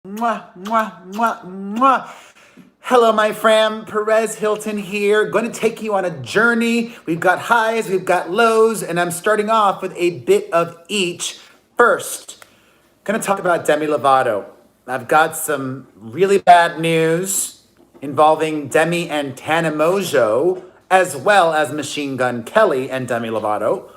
Mwah, mwah, mwah, mwah. Hello, my fam. Perez Hilton here. Going to take you on a journey. We've got highs, we've got lows, and I'm starting off with a bit of each. First, going to talk about Demi Lovato. I've got some really bad news involving Demi and Tana Mongeau, as well as Machine Gun Kelly and Demi Lovato.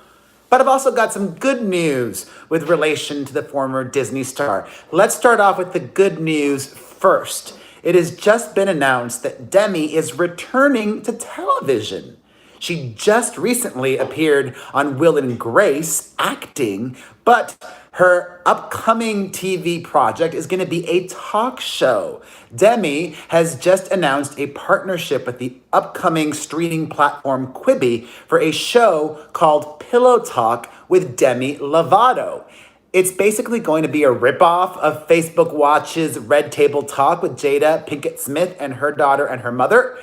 But I've also got some good news with relation to the former Disney star. Let's start off with the good news first. It has just been announced that Demi is returning to television. She just recently appeared on Will and Grace acting, but her upcoming TV project is going to be a talk show. Demi has just announced a partnership with the upcoming streaming platform Quibi for a show called Pillow Talk with Demi Lovato. It's basically going to be a ripoff of Facebook Watch's Red Table Talk with Jada Pinkett Smith and her daughter and her mother.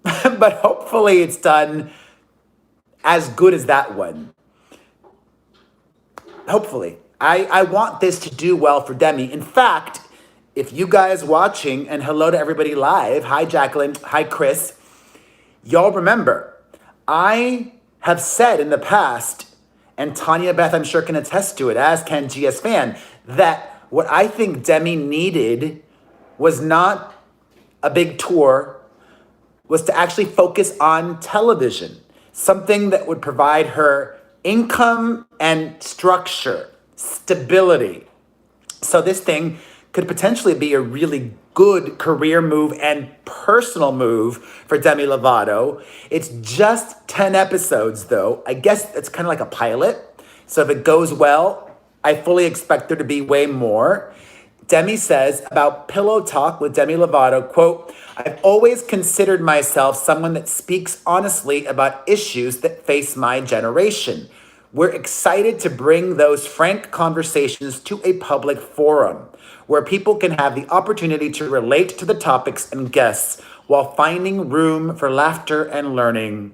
But hopefully it's done as good as that one. Hopefully. I want this to do well for Demi. In fact, if you guys watching, and hello to everybody live, hi Jacqueline, hi Chris, y'all remember, I have said in the past, and Tanya Beth I'm sure can attest to it, as can GS Fan, that what I think Demi needed was not a big tour, was to actually focus on television, something that would provide her income and structure, stability. So this thing could potentially be a really good career move and personal move for Demi Lovato. It's just 10 episodes though. I guess it's kind of like a pilot. So if it goes well, I fully expect there to be way more. Demi says about Pillow Talk with Demi Lovato, quote, I've always considered myself someone that speaks honestly about issues that face my generation. We're excited to bring those frank conversations to a public forum where people can have the opportunity to relate to the topics and guests while finding room for laughter and learning.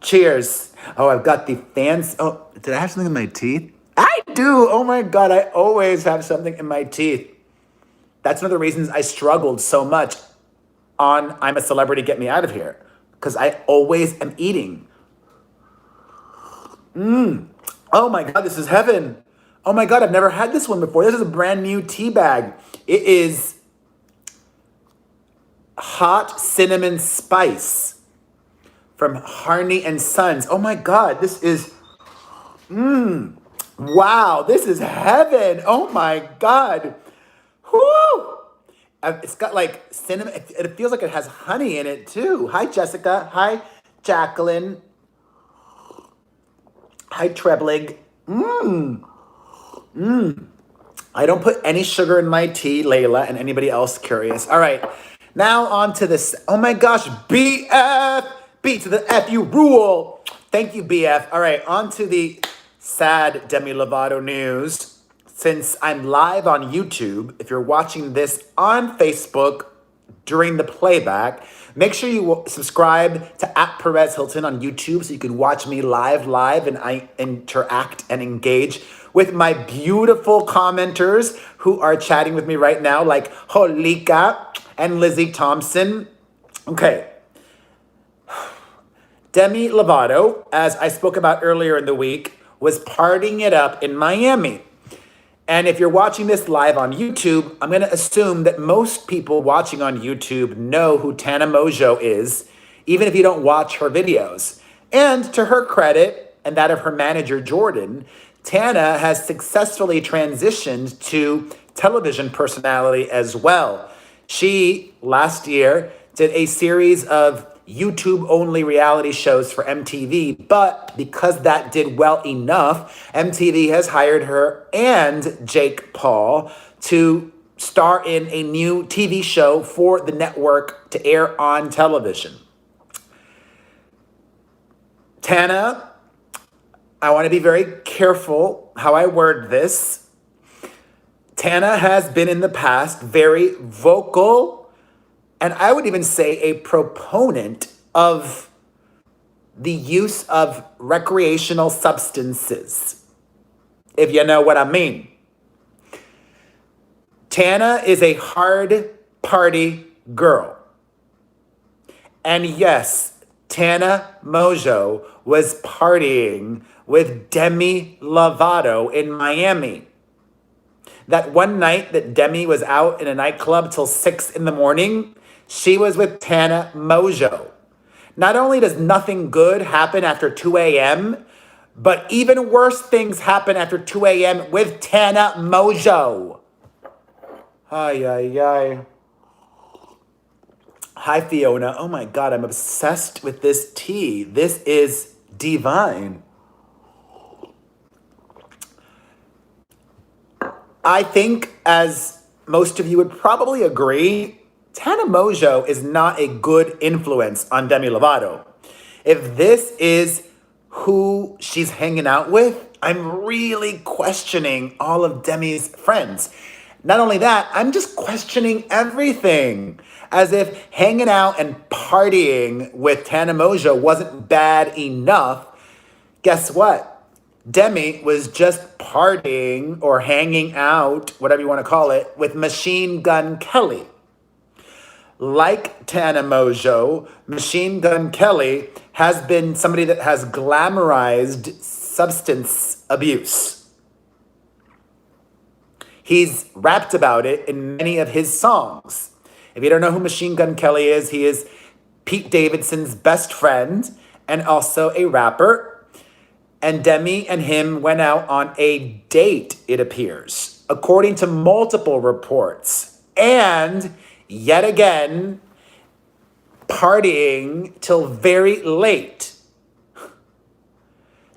Cheers. Oh, I've got the fans. Oh, did I have something in my teeth? I do. Oh my God, I always have something in my teeth. That's one of the reasons I struggled so much on I'm a Celebrity, Get Me Out of Here. Because I always am eating. Oh my God, this is heaven. Oh my God, I've never had this one before. This is a brand new tea bag. It is hot cinnamon spice from Harney and Sons. Oh my God, this is, wow, this is heaven. Oh my God. Whoo! It's got like cinnamon, it feels like it has honey in it too. Hi, Jessica. Hi, Jacqueline. Hi, Treblig. I don't put any sugar in my tea, Layla, and anybody else curious. All right, now on to this. Oh my gosh, BF! B to the F, you rule. Thank you, BF. All right, on to the sad Demi Lovato news. Since I'm live on YouTube, if you're watching this on Facebook during the playback, make sure you subscribe to @Perez Hilton on YouTube so you can watch me live, and I interact and engage with my beautiful commenters who are chatting with me right now, like Holika and Lizzie Thompson. Okay. Demi Lovato, as I spoke about earlier in the week, was partying it up in Miami. And if you're watching this live on YouTube, I'm going to assume that most people watching on YouTube know who Tana Mongeau is, even if you don't watch her videos. And to her credit, and that of her manager, Jordan, Tana has successfully transitioned to television personality as well. She, last year, did a series of YouTube-only reality shows for MTV, but because that did well enough, MTV has hired her and Jake Paul to star in a new TV show for the network to air on television. Tana, I want to be very careful how I word this. Tana has been in the past very vocal, and I would even say a proponent of the use of recreational substances, if you know what I mean. Tana is a hard party girl. And yes, Tana Mongeau was partying with Demi Lovato in Miami. That one night that Demi was out in a nightclub till 6 in the morning, she was with Tana Mongeau. Not only does nothing good happen after 2 a.m., but even worse things happen after 2 a.m. with Tana Mongeau. Ay, ay, ay. Hi, Fiona. Oh my God, I'm obsessed with this tea. This is divine. I think, as most of you would probably agree, Tana Mongeau is not a good influence on Demi Lovato. If this is who she's hanging out with, I'm really questioning all of Demi's friends. Not only that, I'm just questioning everything. As if hanging out and partying with Tana Mongeau wasn't bad enough. Guess what? Demi was just partying or hanging out, whatever you want to call it, with Machine Gun Kelly. Like Tana Mongeau, Machine Gun Kelly has been somebody that has glamorized substance abuse. He's rapped about it in many of his songs. If you don't know who Machine Gun Kelly is, he is Pete Davidson's best friend and also a rapper. And Demi and him went out on a date, it appears, according to multiple reports. And yet again, partying till very late.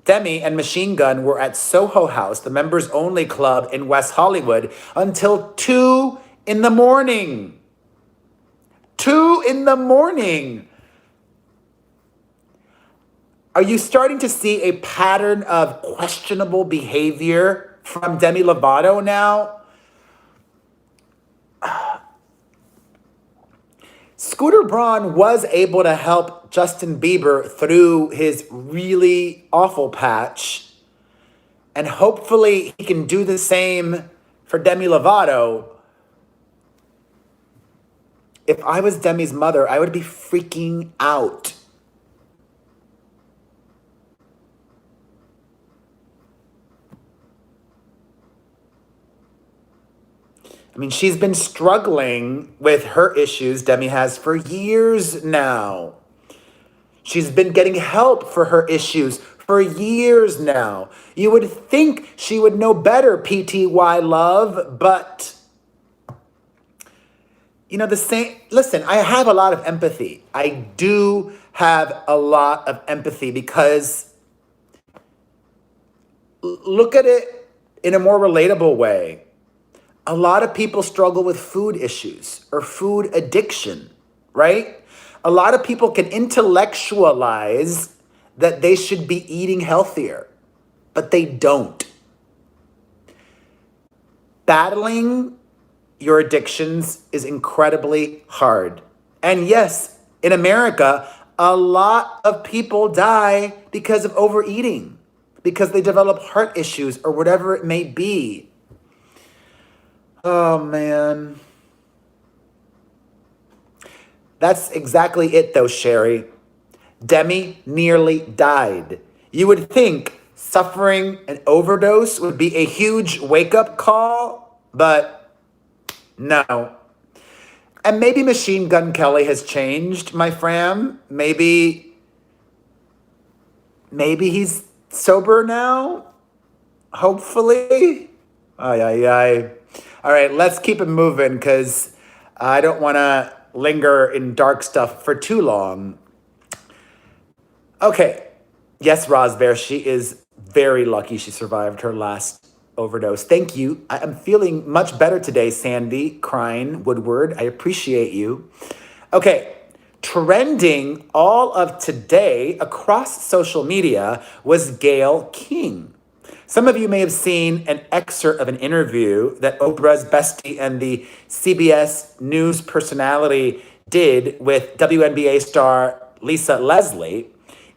Demi and Machine Gun were at Soho House, the members-only club in West Hollywood, until 2 in the morning. 2 in the morning. Are you starting to see a pattern of questionable behavior from Demi Lovato now? Scooter Braun was able to help Justin Bieber through his really awful patch. And hopefully he can do the same for Demi Lovato. If I was Demi's mother, I would be freaking out. I mean, she's been struggling with her issues, Demi has, for years now. She's been getting help for her issues for years now. You would think she would know better, PTY love, but, you know, listen, I have a lot of empathy. I do have a lot of empathy because look at it in a more relatable way. A lot of people struggle with food issues or food addiction, right? A lot of people can intellectualize that they should be eating healthier, but they don't. Battling your addictions is incredibly hard. And yes, in America, a lot of people die because of overeating, because they develop heart issues or whatever it may be. Oh, man. That's exactly it, though, Sherry. Demi nearly died. You would think suffering an overdose would be a huge wake-up call, but no. And maybe Machine Gun Kelly has changed, my fam. Maybe he's sober now. Hopefully. Ay, ay, ay. All right, let's keep it moving because I don't want to linger in dark stuff for too long. Okay. Yes, Rosbear, she is very lucky she survived her last overdose. Thank you. I am feeling much better today, Sandy Crine Woodward. I appreciate you. Okay. Trending all of today across social media was Gayle King. Some of you may have seen an excerpt of an interview that Oprah's bestie and the CBS News personality did with WNBA star Lisa Leslie.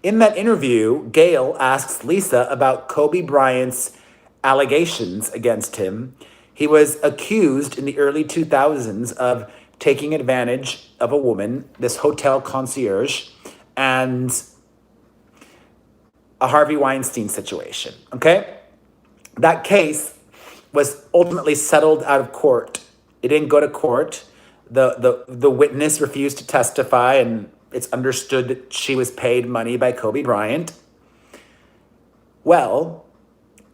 In that interview, Gayle asks Lisa about Kobe Bryant's allegations against him. He was accused in the early 2000s of taking advantage of a woman, this hotel concierge, and a Harvey Weinstein situation, okay? That case was ultimately settled out of court. It didn't go to court. The witness refused to testify, and it's understood that she was paid money by Kobe Bryant. Well,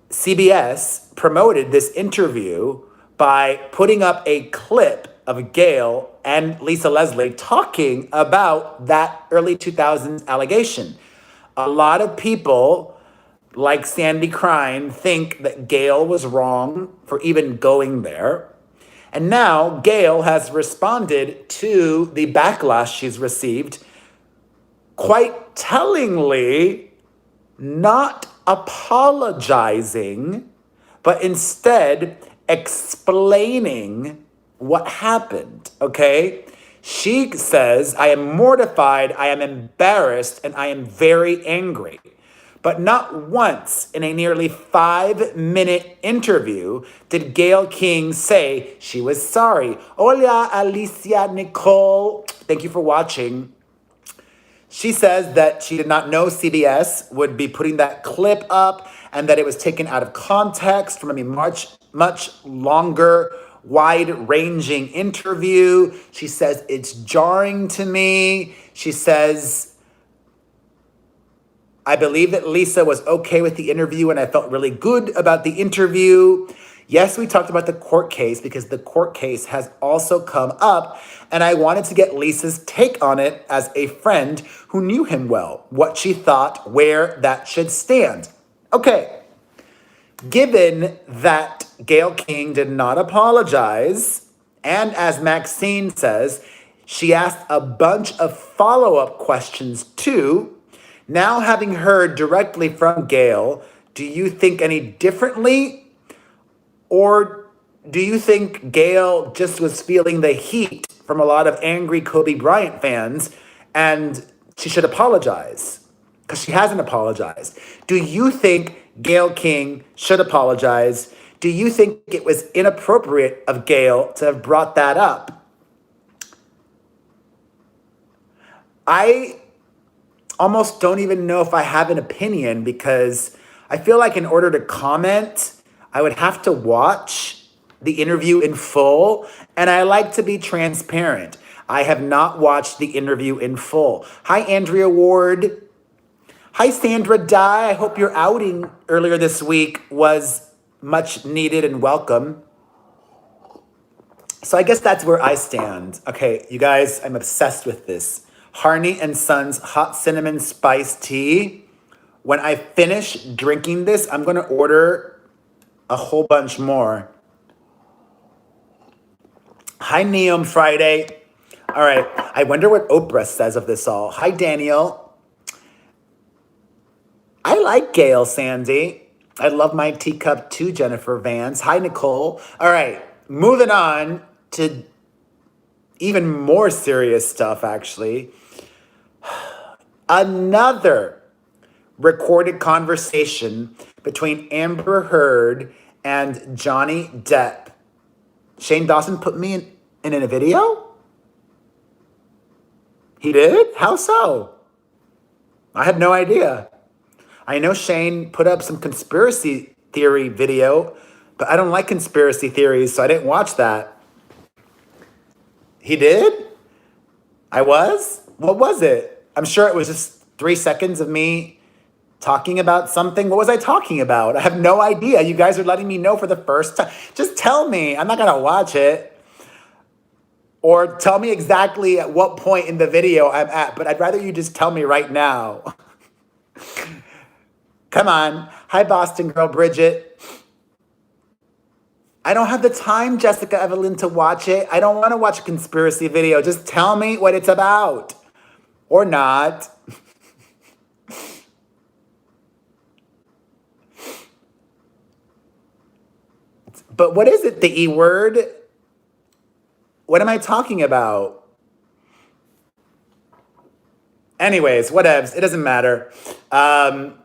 CBS promoted this interview by putting up a clip of Gayle and Lisa Leslie talking about that early 2000s allegation. A lot of people, like Sandy Crine, think that Gayle was wrong for even going there. And now Gayle has responded to the backlash she's received quite tellingly, not apologizing, but instead explaining what happened, okay? She says, I am mortified, I am embarrassed, and I am very angry. But not once in a nearly 5-minute interview did Gayle King say she was sorry. Hola, Alicia Nicole. Thank you for watching. She says that she did not know CBS would be putting that clip up and that it was taken out of context from a much longer, wide-ranging interview. She says, it's jarring to me. She says, I believe that Lisa was okay with the interview and I felt really good about the interview. Yes, we talked about the court case because the court case has also come up and I wanted to get Lisa's take on it as a friend who knew him well, what she thought, where that should stand. Okay, given that Gayle King did not apologize, and as Maxine says, she asked a bunch of follow-up questions too. Now, having heard directly from Gayle, do you think any differently? Or do you think Gayle just was feeling the heat from a lot of angry Kobe Bryant fans and she should apologize? Because she hasn't apologized. Do you think Gayle King should apologize? Do you think it was inappropriate of Gayle to have brought that up? I almost don't even know if I have an opinion because I feel like in order to comment, I would have to watch the interview in full, and I like to be transparent. I have not watched the interview in full. Hi, Andrea Ward. Hi, Sandra Dye. I hope your outing earlier this week was much needed and welcome. So I guess that's where I stand. Okay, you guys, I'm obsessed with this. Harney and Sons Hot Cinnamon Spice Tea. When I finish drinking this, I'm going to order a whole bunch more. Hi, Neom Friday. All right, I wonder what Oprah says of this all. Hi, Daniel. I like Gayle, Sandy. I love my teacup too, Jennifer Vance. Hi, Nicole. All right, moving on to even more serious stuff, actually. Another recorded conversation between Amber Heard and Johnny Depp. Shane Dawson put me in a video? He did? How so? I had no idea. I know Shane put up some conspiracy theory video, but I don't like conspiracy theories, so I didn't watch that. He did? I was? What was it? I'm sure it was just 3 seconds of me talking about something. What was I talking about? I have no idea. You guys are letting me know for the first time. Just tell me. I'm not going to watch it. Or tell me exactly at what point in the video I'm at. But I'd rather you just tell me right now. Come on. Hi, Boston girl, Bridget. I don't have the time, Jessica Evelyn, to watch it. I don't want to watch a conspiracy video. Just tell me what it's about. Or not. But what is it, the E word? What am I talking about? Anyways, whatevs. It doesn't matter. Hi,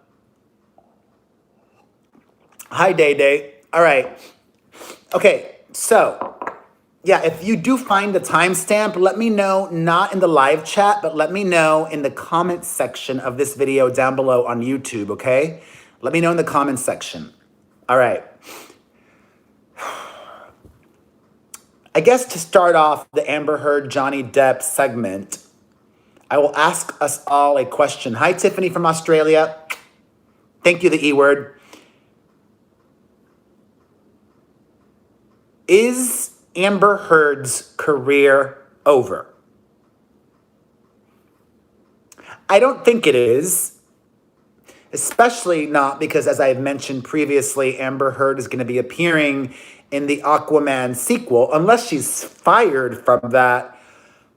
Day Day. All right. Okay, so yeah, if you do find the timestamp, let me know, not in the live chat, but let me know in the comments section of this video down below on YouTube, okay? Let me know in the comments section. All right. I guess to start off the Amber Heard Johnny Depp segment, I will ask us all a question. Hi, Tiffany from Australia. Thank you, the E word. Is Amber Heard's career over? I don't think it is, especially not because, as I have mentioned previously, Amber Heard is going to be appearing in the Aquaman sequel, unless she's fired from that.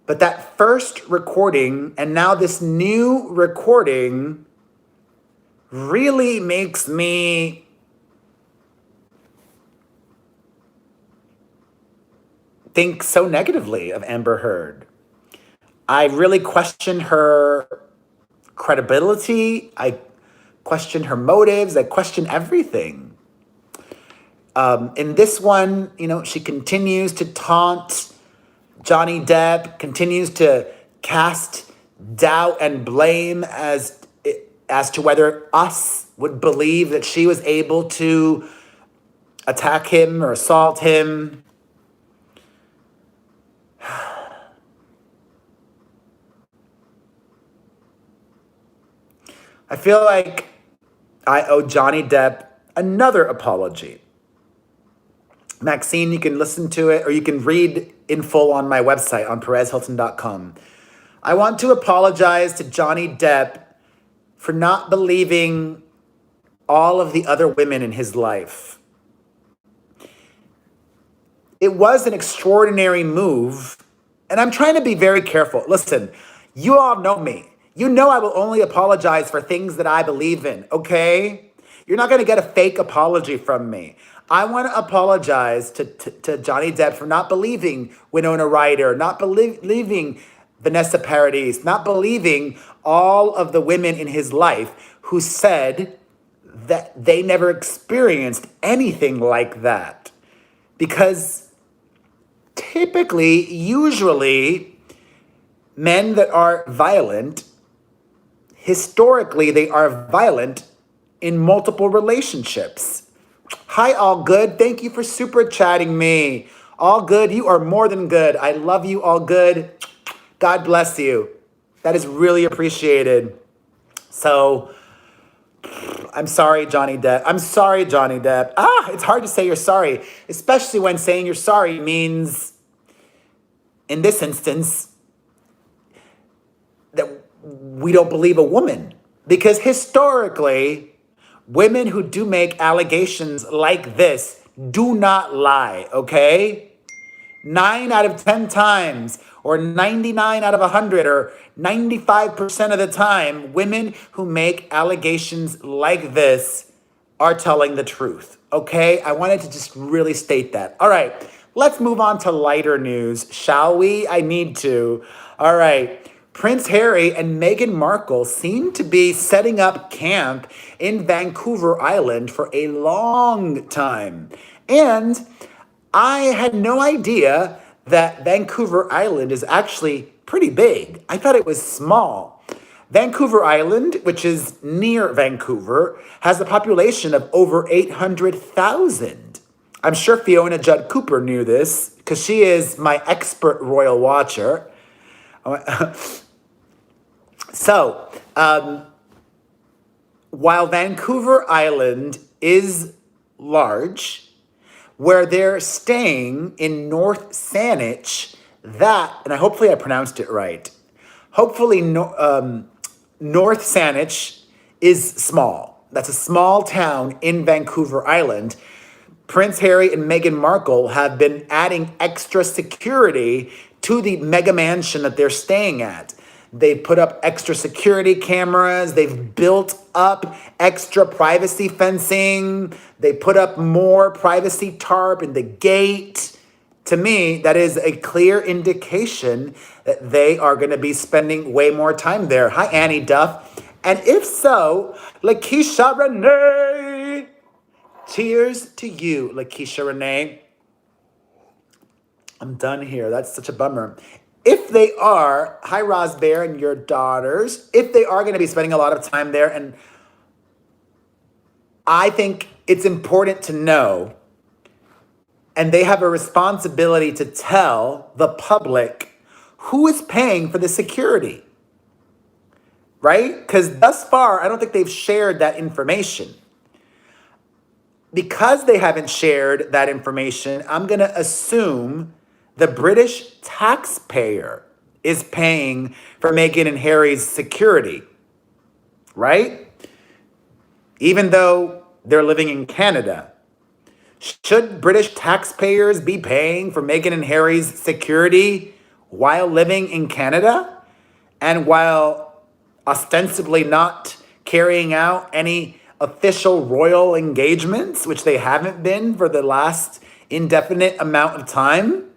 But that first recording and now this new recording really makes me think so negatively of Amber Heard. I really question her credibility. I question her motives. I question everything. In this one, she continues to taunt Johnny Depp, continues to cast doubt and blame as to whether us would believe that she was able to attack him or assault him. I feel like I owe Johnny Depp another apology. Maxine, you can listen to it or you can read in full on my website on perezhilton.com. I want to apologize to Johnny Depp for not believing all of the other women in his life. It was an extraordinary move, and I'm trying to be very careful. Listen, you all know me. You know I will only apologize for things that I believe in, okay? You're not going to get a fake apology from me. I want to apologize to Johnny Depp for not believing Winona Ryder, not believing Vanessa Paradis, not believing all of the women in his life who said that they never experienced anything like that. Because typically, usually, men that are violent, historically, they are violent in multiple relationships. Hi, All Good. Thank you for super chatting me. All Good, you are more than good. I love you, All Good. God bless you. That is really appreciated. So, I'm sorry, Johnny Depp. I'm sorry, Johnny Depp. It's hard to say you're sorry, especially when saying you're sorry means, in this instance, that we don't believe a woman. Because historically, women who do make allegations like this do not lie, okay? 9 out of 10 times, or 99 out of 100, or 95% of the time, women who make allegations like this are telling the truth, okay? I wanted to just really state that. All right, let's move on to lighter news, shall we? I need to. All right. Prince Harry and Meghan Markle seem to be setting up camp in Vancouver Island for a long time. And I had no idea that Vancouver Island is actually pretty big. I thought it was small. Vancouver Island, which is near Vancouver, has a population of over 800,000. I'm sure Fiona Judd Cooper knew this because she is my expert royal watcher. So, while Vancouver Island is large, where they're staying in North Saanich, and hopefully I pronounced it right. Hopefully North Saanich is small. That's a small town in Vancouver Island. Prince Harry and Meghan Markle have been adding extra security to the mega mansion that they're staying at. They put up extra security cameras. They've built up extra privacy fencing. They put up more privacy tarp in the gate. To me, that is a clear indication that they are going to be spending way more time there. Hi, Annie Duff. And if so, Lakeisha Renee. Cheers to you, Lakeisha Renee. I'm done here. That's such a bummer. If they are, hi Roz Bear and your daughters, if they are going to be spending a lot of time there, and I think it's important to know, and they have a responsibility to tell the public who is paying for the security, right? Because thus far, I don't think they've shared that information. Because they haven't shared that information, I'm going to assume the British taxpayer is paying for Meghan and Harry's security, right? Even though they're living in Canada. Should British taxpayers be paying for Meghan and Harry's security while living in Canada and while ostensibly not carrying out any official royal engagements, which they haven't been for the last indefinite amount of time?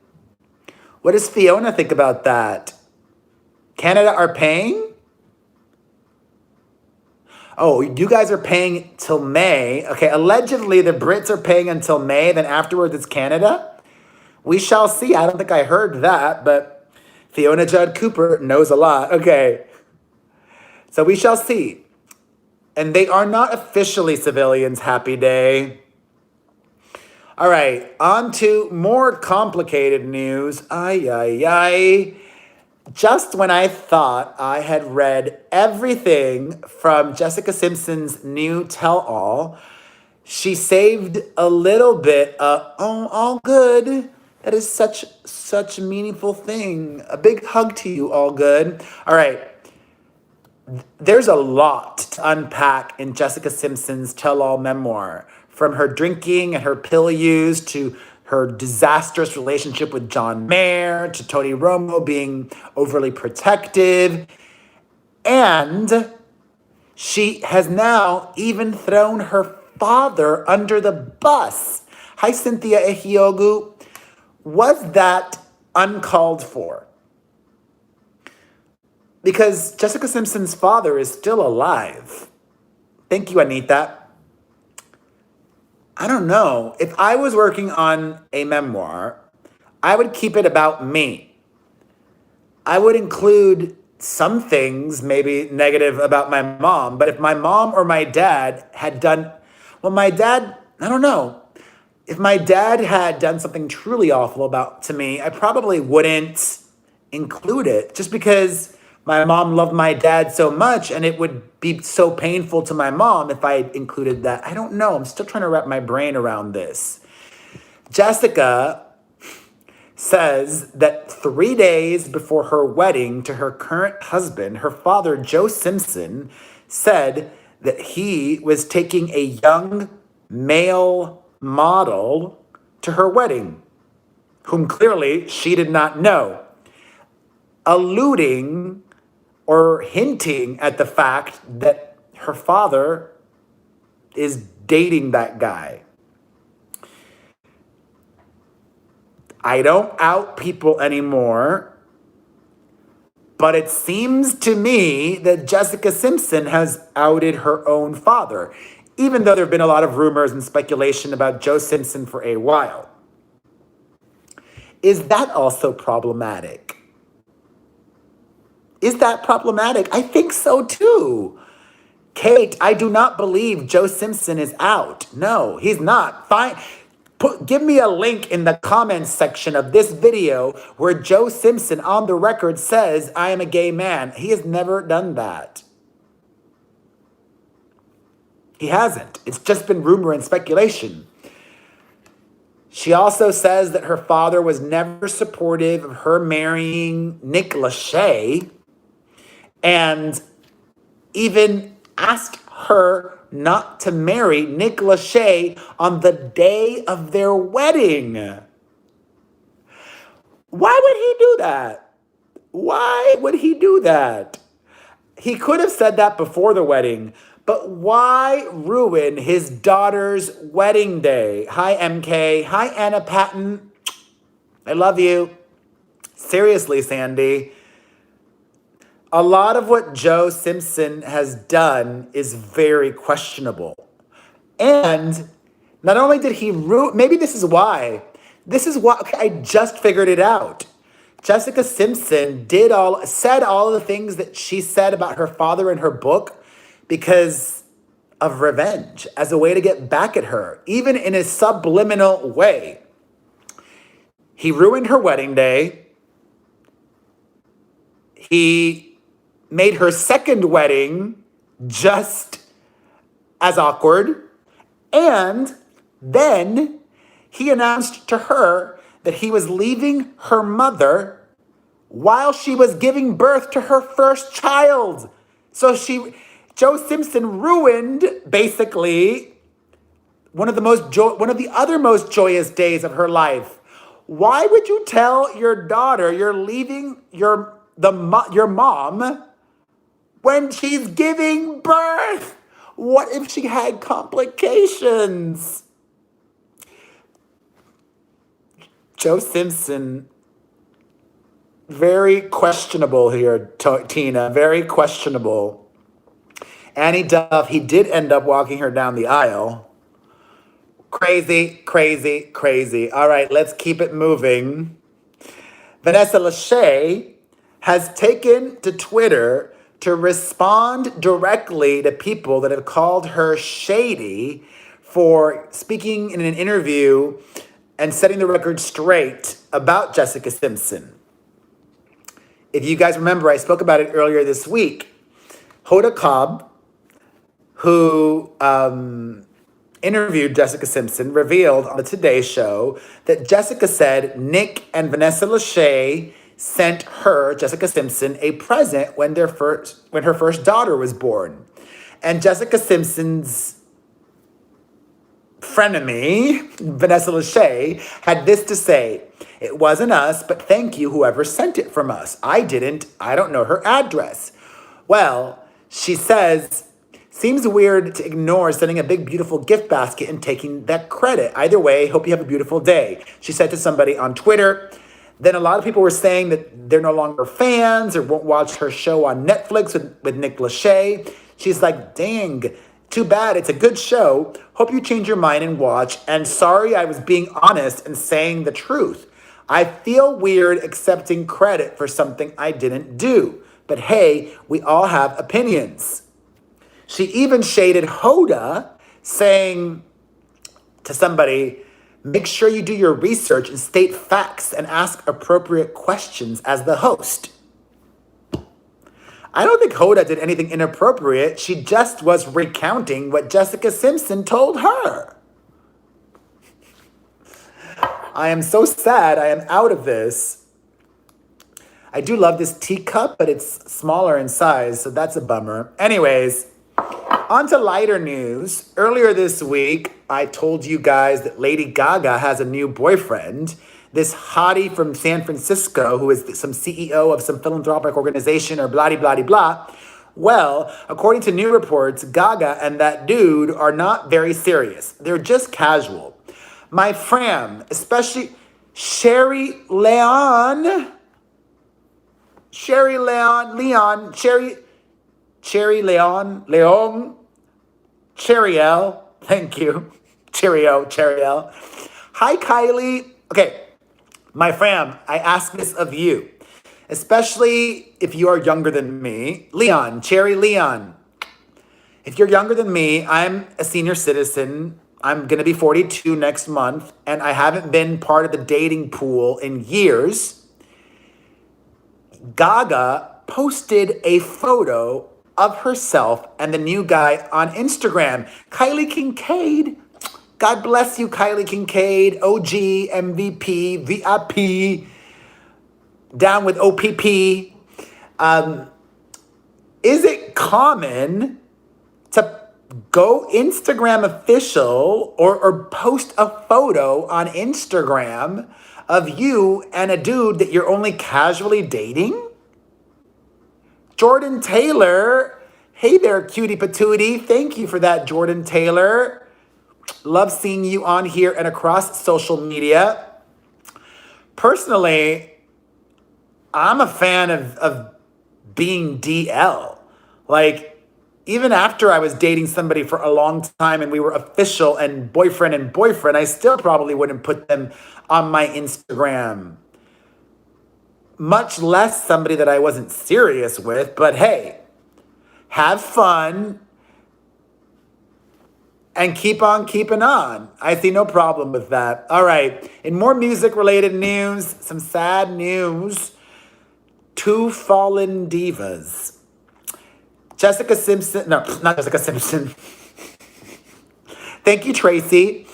What does Fiona think about that? Canada are paying? Oh, you guys are paying till May. Okay, allegedly the Brits are paying until May, then afterwards it's Canada. We shall see. I don't think I heard that, but Fiona Judd Cooper knows a lot. Okay, so we shall see. And they are not officially civilians, happy day. All right, on to more complicated news. Ay, ay, ay. Just when I thought I had read everything from Jessica Simpson's new tell-all, she saved a little bit. Oh, all good. That is such a meaningful thing. A big hug to you, all good. All right. There's a lot to unpack in Jessica Simpson's tell-all memoir, from her drinking and her pill use to her disastrous relationship with John Mayer to Tony Romo being overly protective. And she has now even thrown her father under the bus. Hi, Cynthia Ehiogu. Was that uncalled for? Because Jessica Simpson's father is still alive. Thank you, Anita. I don't know. If I was working on a memoir, I would keep it about me. I would include some things, maybe negative about my mom, but if my mom or my dad had done, well, my dad, I don't know. If my dad had done something truly awful to me, I probably wouldn't include it just because my mom loved my dad so much and it would be so painful to my mom if I included that. I don't know. I'm still trying to wrap my brain around this. Jessica says that 3 days before her wedding to her current husband, her father, Joe Simpson, said that he was taking a young male model to her wedding, whom clearly she did not know, alluding or hinting at the fact that her father is dating that guy. I don't out people anymore, but it seems to me that Jessica Simpson has outed her own father, even though there have been a lot of rumors and speculation about Joe Simpson for a while. Is that also problematic? Is that problematic? I think so too. Kate, I do not believe Joe Simpson is out. No, he's not. Fine. Give me a link in the comments section of this video where Joe Simpson on the record says, I am a gay man. He has never done that. He hasn't. It's just been rumor and speculation. She also says that her father was never supportive of her marrying Nick Lachey and even asked her not to marry Nick Lachey on the day of their wedding. Why would he do that? Why would he do that? He could have said that before the wedding, but why ruin his daughter's wedding day? Hi, MK. Hi, Anna Patton. I love you. Seriously, Sandy. A lot of what Joe Simpson has done is very questionable. And not only did he maybe this is why. This is what, okay, I just figured it out. Jessica Simpson said all the things that she said about her father in her book because of revenge, as a way to get back at her, even in a subliminal way. He ruined her wedding day. He made her second wedding just as awkward. And then he announced to her that he was leaving her mother while she was giving birth to her first child. So Joe Simpson ruined basically one of the other most joyous days of her life. Why would you tell your daughter you're leaving your mom when she's giving birth? What if she had complications? Joe Simpson, very questionable here, Tina, very questionable. Annie Duff, he did end up walking her down the aisle. Crazy, crazy, crazy. All right, let's keep it moving. Vanessa Lachey has taken to Twitter to respond directly to people that have called her shady for speaking in an interview and setting the record straight about Jessica Simpson. If you guys remember, I spoke about it earlier this week. Hoda Kotb, who interviewed Jessica Simpson, revealed on the Today Show that Jessica said Nick and Vanessa Lachey sent her, Jessica Simpson, a present when her first daughter was born. And Jessica Simpson's frenemy, Vanessa Lachey, had this to say: "It wasn't us, but thank you whoever sent it from us. I don't know her address." Well, she says, "Seems weird to ignore sending a big, beautiful gift basket and taking that credit. Either way, hope you have a beautiful day," she said to somebody on Twitter. Then a lot of people were saying that they're no longer fans or won't watch her show on Netflix with Nick Lachey. She's like, "Dang, too bad. It's a good show. Hope you change your mind and watch. And sorry, I was being honest and saying the truth. I feel weird accepting credit for something I didn't do. But hey, we all have opinions." She even shaded Hoda, saying to somebody, "Make sure you do your research and state facts and ask appropriate questions as the host." I don't think Hoda did anything inappropriate. She just was recounting what Jessica Simpson told her. I am so sad I am out of this. I do love this teacup, but it's smaller in size, so that's a bummer. Anyways, on to lighter news. Earlier this week, I told you guys that Lady GaGa has a new boyfriend. This hottie from San Francisco, who is some CEO of some philanthropic organization or blah-de-blah-de-blah. Well, according to new reports, GaGa and that dude are not very serious. They're just casual. My fam, especially Cherry Leon, Cheriel, thank you. Cheriel. Hi, Kylie. Okay, my fam, I ask this of you, especially if you are younger than me. Cherry Leon. If you're younger than me, I'm a senior citizen. I'm going to be 42 next month, and I haven't been part of the dating pool in years. GaGa posted a photo of herself and the new guy on Instagram. Kylie Kincaid, God bless you, Kylie Kincaid, OG, MVP, VIP, down with OPP. Is it common to go Instagram official or post a photo on Instagram of you and a dude that you're only casually dating? Jordan Taylor, hey there, cutie patootie. Thank you for that, Jordan Taylor. Love seeing you on here and across social media. Personally, I'm a fan of being DL. Like, even after I was dating somebody for a long time and we were official and boyfriend, I still probably wouldn't put them on my Instagram. Much less somebody that I wasn't serious with, but hey, have fun and keep on keeping on. I see no problem with that. All right, in more music-related news, some sad news. Two fallen divas. Jessica Simpson, no, not Jessica Simpson. Thank you, Tracy.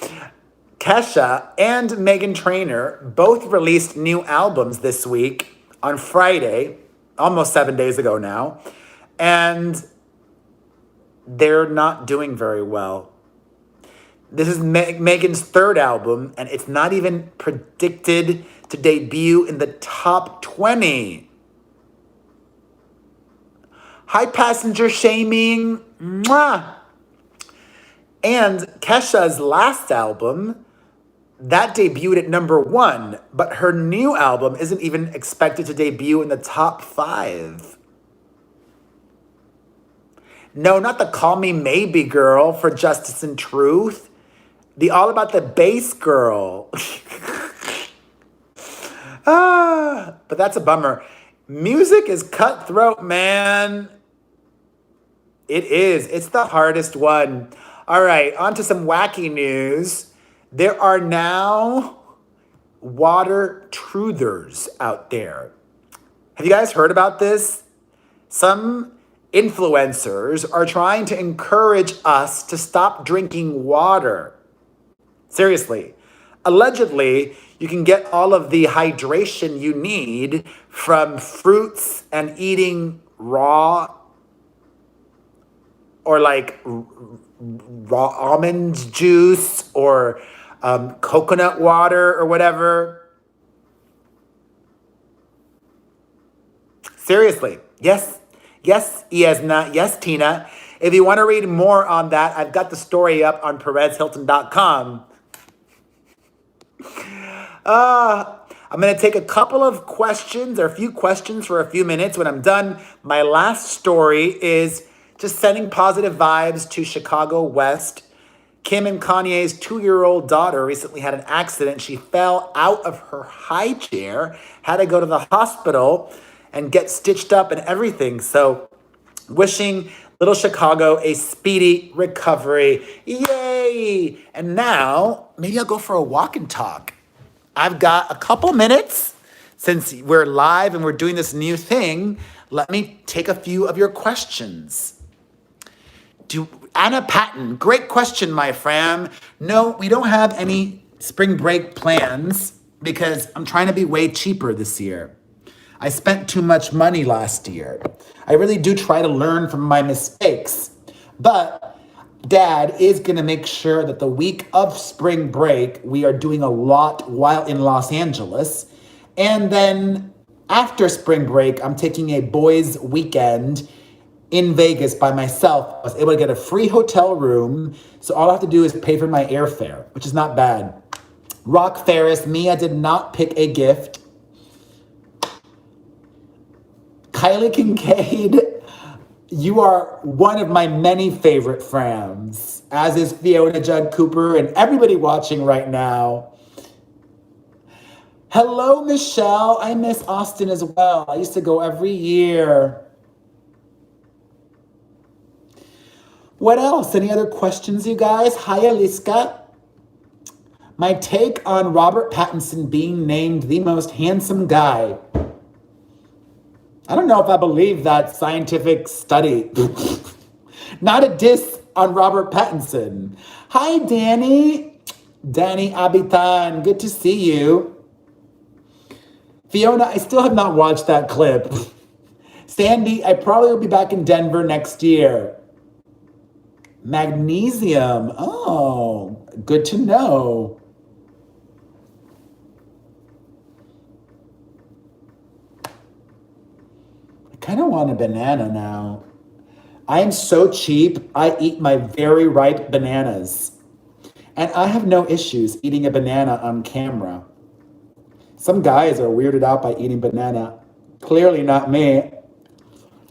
Kesha and Meghan Trainor both released new albums this week on Friday, almost 7 days ago now, and they're not doing very well. This is Meghan's third album, and it's not even predicted to debut in the top 20. Hi, passenger shaming. Mwah. And Kesha's last album, that debuted at #1, but her new album isn't even expected to debut in the top 5. No, not the Call Me Maybe girl for Justice and Truth. The All About the Bass girl. But that's a bummer. Music is cutthroat, man. It is. It's the hardest one. All right, on to some wacky news. There are now water truthers out there. Have you guys heard about this? Some influencers are trying to encourage us to stop drinking water. Seriously. Allegedly, you can get all of the hydration you need from fruits and eating raw or like raw almond juice or coconut water or whatever. Seriously. Yes, Iesna. Yes, Tina. If you want to read more on that, I've got the story up on perezhilton.com. I'm going to take a couple of questions or a few questions for a few minutes. When I'm done, my last story is just sending positive vibes to Chicago West. Kim and Kanye's 2-year-old daughter recently had an accident. She fell out of her high chair, had to go to the hospital and get stitched up and everything. So wishing little Chicago a speedy recovery. Yay! And now, maybe I'll go for a walk and talk. I've got a couple minutes since we're live and we're doing this new thing. Let me take a few of your questions. Anna Patton, great question, my fam. No, we don't have any spring break plans because I'm trying to be way cheaper this year. I spent too much money last year. I really do try to learn from my mistakes. But Dad is going to make sure that the week of spring break, we are doing a lot while in Los Angeles. And then after spring break, I'm taking a boys' weekend in Vegas by myself. I was able to get a free hotel room, so all I have to do is pay for my airfare, which is not bad. Rock Ferris, Mia did not pick a gift. Kylie Kincaid, you are one of my many favorite friends, as is Fiona Judd Cooper and everybody watching right now. Hello, Michelle. I miss Austin as well. I used to go every year. What else? Any other questions, you guys? Hi, Aliska. My take on Robert Pattinson being named the most handsome guy. I don't know if I believe that scientific study. Not a diss on Robert Pattinson. Hi, Danny. Danny Abitan, good to see you. Fiona, I still have not watched that clip. Sandy, I probably will be back in Denver next year. Magnesium. Oh, good to know. I kind of want a banana now. I am so cheap, I eat my very ripe bananas. And I have no issues eating a banana on camera. Some guys are weirded out by eating banana. Clearly not me.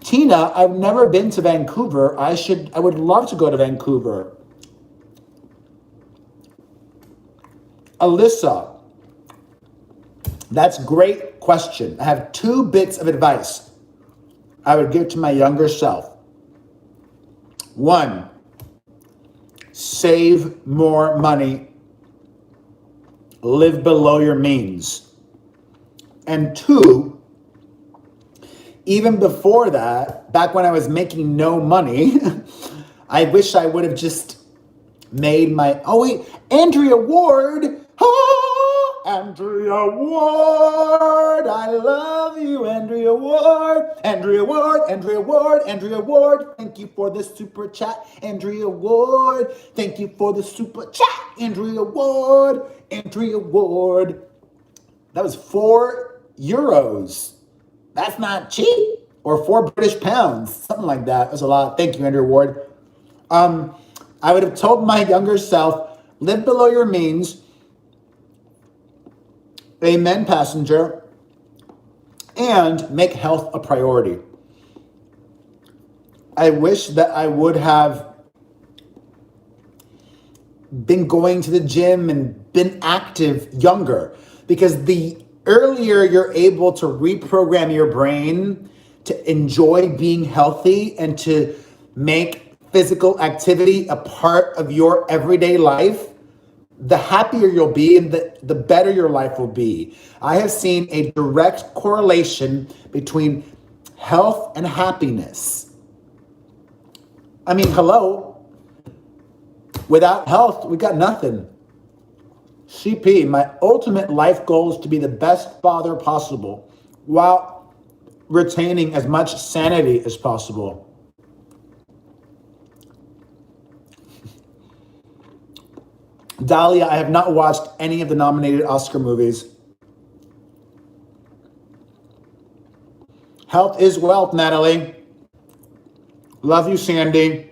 Tina, I've never been to Vancouver. I would love to go to Vancouver. Alyssa, that's a great question. I have 2 bits of advice I would give to my younger self. 1, save more money. Live below your means. And 2, even before that, back when I was making no money, I wish I would have just made my, oh wait, Andrea Ward. Oh, Andrea Ward. I love you, Andrea Ward. Andrea Ward, Andrea Ward, Andrea Ward. Thank you for the super chat, Andrea Ward. Thank you for the super chat, Andrea Ward. Andrea Ward. That was €4. That's not cheap. Or 4 British pounds. Something like that. That's a lot. Thank you, Andrea Ward. I would have told my younger self, live below your means. Amen, passenger. And make health a priority. I wish that I would have been going to the gym and been active younger, because the earlier you're able to reprogram your brain to enjoy being healthy and to make physical activity a part of your everyday life, the happier you'll be and the better your life will be. I have seen a direct correlation between health and happiness. I mean, hello. Without health, we got nothing. CP, my ultimate life goal is to be the best father possible while retaining as much sanity as possible. Dahlia, I have not watched any of the nominated Oscar movies. Health is wealth, Natalie. Love you, Sandy.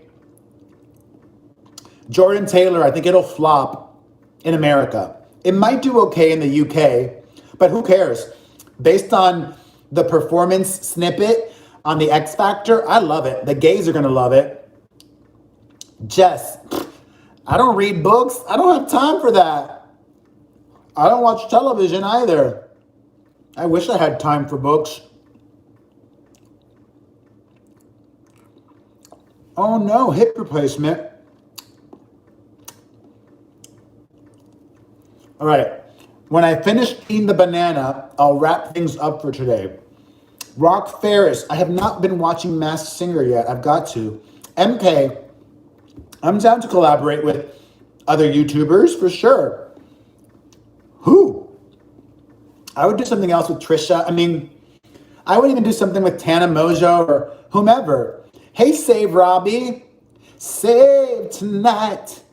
Jordan Taylor, I think it'll flop in America. It might do okay in the UK, but who cares? Based on the performance snippet on the X Factor, I love it. The gays are going to love it. Jess, I don't read books. I don't have time for that. I don't watch television either. I wish I had time for books. Oh no, hip replacement. All right. When I finish eating the banana, I'll wrap things up for today. Rock Ferris. I have not been watching Masked Singer yet. I've got to. MK. I'm down to collaborate with other YouTubers for sure. Who? I would do something else with Trisha. I mean, I would even do something with Tana Mongeau or whomever. Hey, Save Robbie. Save tonight.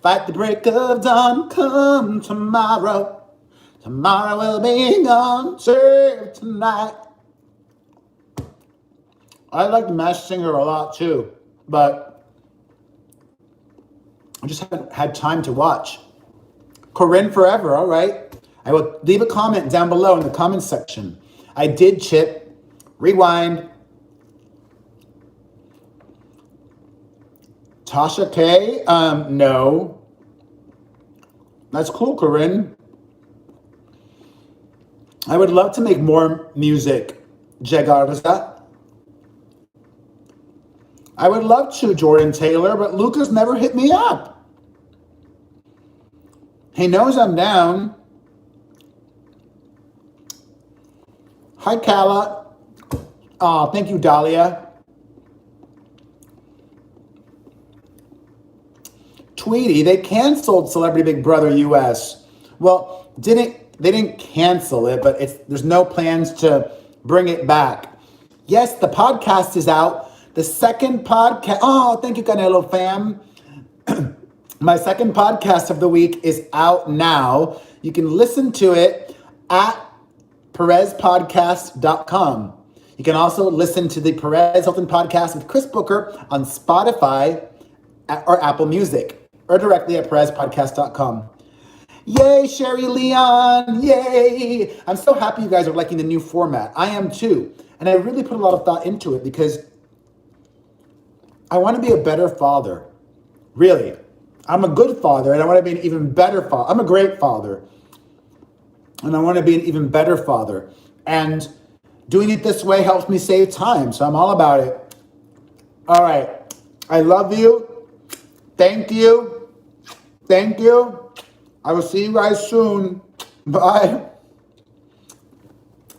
Fight the break of dawn. Come tomorrow. Tomorrow will be gone. Save tonight. I like the Masked Singer a lot too, but I just haven't had time to watch. Corinne Forever, all right. I will leave a comment down below in the comments section. I did chip. Rewind. Tasha K? No. That's cool, Corinne. I would love to make more music, Jagarza. I would love to, Jordan Taylor, but Luca's never hit me up. He knows I'm down. Hi, Kala. Oh, thank you, Dahlia. Tweety, they canceled Celebrity Big Brother US. Well, they didn't cancel it, but there's no plans to bring it back. Yes, the podcast is out. The second podcast, oh, thank you, Canelo fam. My second podcast of the week is out now. You can listen to it at perezpodcast.com. You can also listen to the Perez Hilton podcast with Chris Booker on Spotify or Apple Music, or directly at perezpodcast.com. Yay, Sherry Leon. Yay. I'm so happy you guys are liking the new format. I am too. And I really put a lot of thought into it because I want to be a better father. Really. I'm a good father and I want to be an even better father. I'm a great father. And I want to be an even better father. And doing it this way helps me save time. So I'm all about it. All right. I love you. Thank you. Thank you. I will see you guys soon. Bye.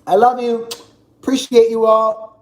I love you. Appreciate you all.